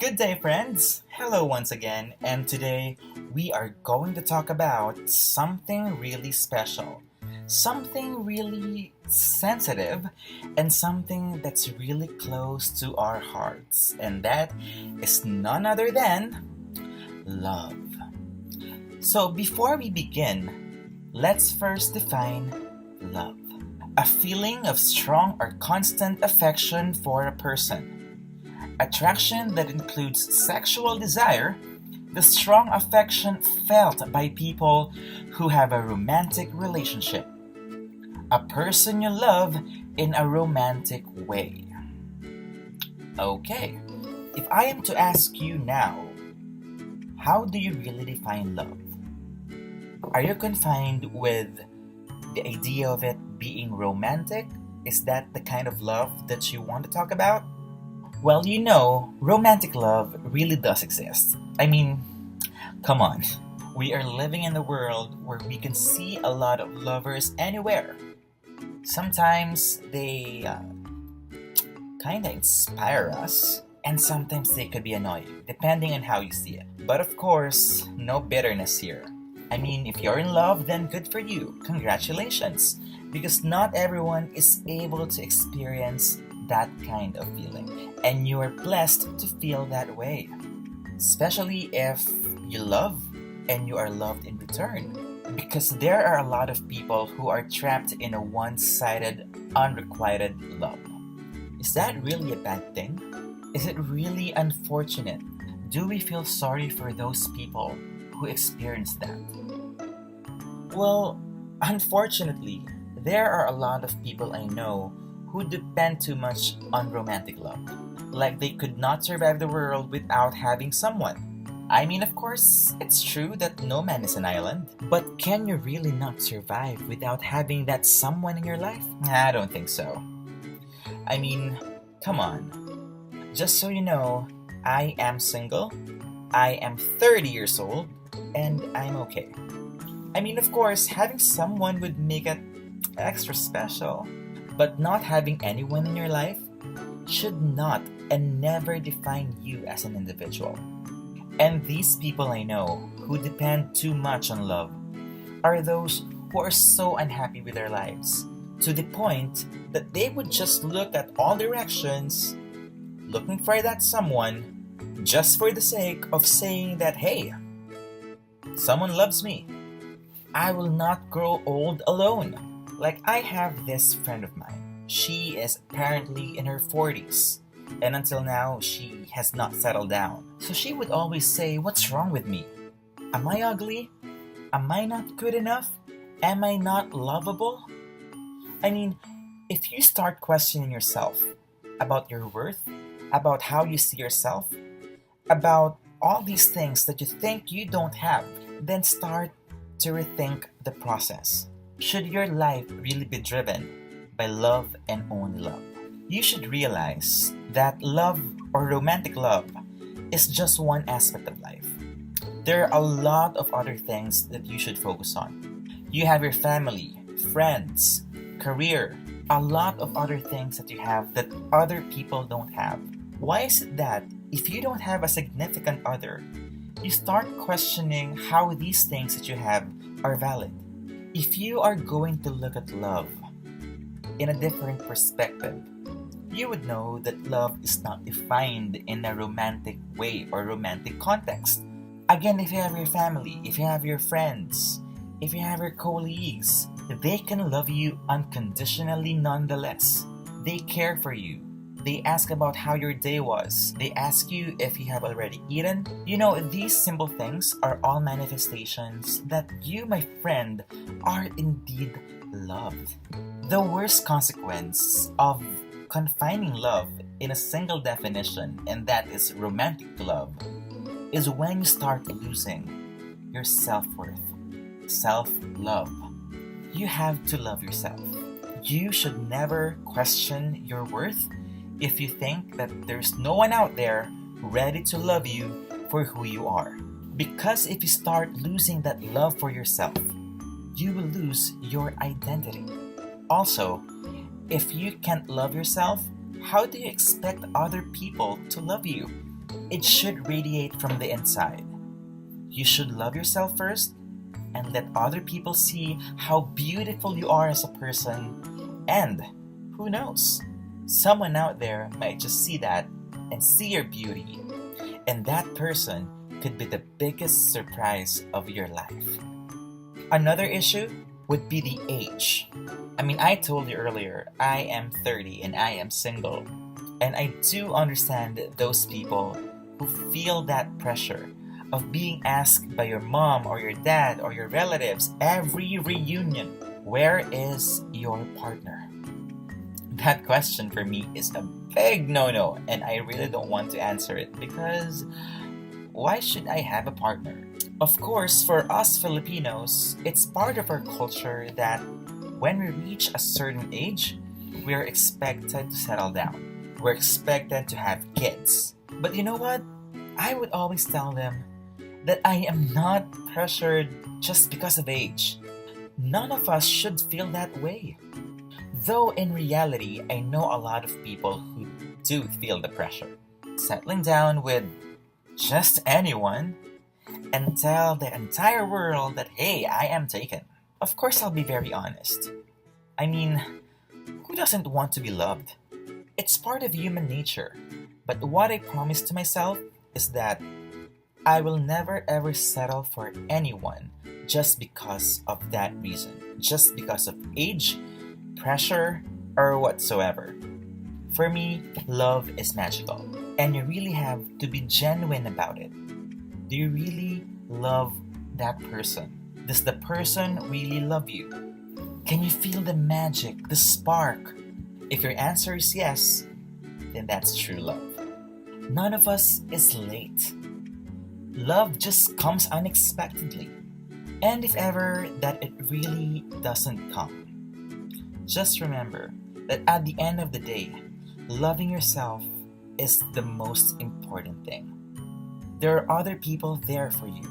Good day, friends! Hello once again, and today we are going to talk about something really special, something really sensitive, and something that's really close to our hearts, and that is none other than love. So, before we begin, let's first define love: a feeling of strong or constant affection for a person. Attraction that includes sexual desire, the strong affection felt by people who have a romantic relationship. A person you love in a romantic way. Okay, if I am to ask you now, how do you really define love? Are you confined with the idea of it being romantic? Is that the kind of love that you want to talk about? Well, romantic love really does exist. Come on. We are living in a world where we can see a lot of lovers anywhere. Sometimes they kind of inspire us, and sometimes they could be annoying, depending on how you see it. But of course, no bitterness here. If you're in love, then good for you. Congratulations. Because not everyone is able to experience that kind of feeling, and you are blessed to feel that way, especially if you love and you are loved in return, because there are a lot of people who are trapped in a one-sided, unrequited love. Is that really a bad thing? Is it really unfortunate? Do we feel sorry for those people who experience that? Well, unfortunately, there are a lot of people I know who depend too much on romantic love. Like they could not survive the world without having someone. Of course, it's true that no man is an island, but can you really not survive without having that someone in your life? I don't think so. Come on. Just so you know, I am single, I am 30 years old, and I'm okay. Of course, having someone would make it extra special. But not having anyone in your life should not and never define you as an individual. And these people I know who depend too much on love are those who are so unhappy with their lives, to the point that they would just look at all directions, looking for that someone, just for the sake of saying that, hey, someone loves me. I will not grow old alone. Like, I have this friend of mine. She is apparently in her 40s, and until now, she has not settled down. So she would always say, what's wrong with me? Am I ugly? Am I not good enough? Am I not lovable? If you start questioning yourself about your worth, about how you see yourself, about all these things that you think you don't have, then start to rethink the process. Should your life really be driven by love and only love? You should realize that love or romantic love is just one aspect of life. There are a lot of other things that you should focus on. You have your family, friends, career, a lot of other things that you have that other people don't have. Why is it that if you don't have a significant other, you start questioning how these things that you have are valid? If you are going to look at love in a different perspective, you would know that love is not defined in a romantic way or romantic context. Again, if you have your family, if you have your friends, if you have your colleagues, they can love you unconditionally nonetheless. They care for you. They ask about how your day was. They ask you if you have already eaten. These simple things are all manifestations that you, my friend, are indeed loved. The worst consequence of confining love in a single definition, and that is romantic love, is when you start losing your self-worth, self-love. You have to love yourself. You should never question your worth if you think that there's no one out there ready to love you for who you are. Because if you start losing that love for yourself, you will lose your identity. Also, if you can't love yourself, how do you expect other people to love you? It should radiate from the inside. You should love yourself first and let other people see how beautiful you are as a person. And who knows? Someone out there might just see that and see your beauty. And that person could be the biggest surprise of your life. Another issue would be the age. I told you earlier, I am 30 and I am single. And I do understand those people who feel that pressure of being asked by your mom or your dad or your relatives every reunion, where is your partner? That question for me is a big no-no, and I really don't want to answer it because why should I have a partner? Of course, for us Filipinos, it's part of our culture that when we reach a certain age, we are expected to settle down. We're expected to have kids. But you know what? I would always tell them that I am not pressured just because of age. None of us should feel that way. Though in reality, I know a lot of people who do feel the pressure. Settling down with just anyone and tell the entire world that, hey, I am taken. Of course, I'll be very honest. Who doesn't want to be loved? It's part of human nature. But what I promise to myself is that I will never ever settle for anyone just because of that reason. Just because of age, pressure, or whatsoever. For me, love is magical. And you really have to be genuine about it. Do you really love that person? Does the person really love you? Can you feel the magic, the spark? If your answer is yes, then that's true love. None of us is late. Love just comes unexpectedly. And if ever that it really doesn't come, just remember that at the end of the day, loving yourself is the most important thing. There are other people there for you.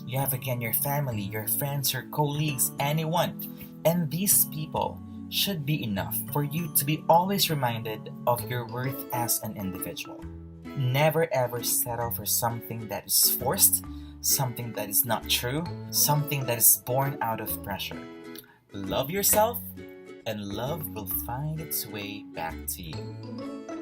You have again your family, your friends, your colleagues, anyone. And these people should be enough for you to be always reminded of your worth as an individual. Never ever settle for something that is forced, something that is not true, something that is born out of pressure. Love yourself, and love will find its way back to you.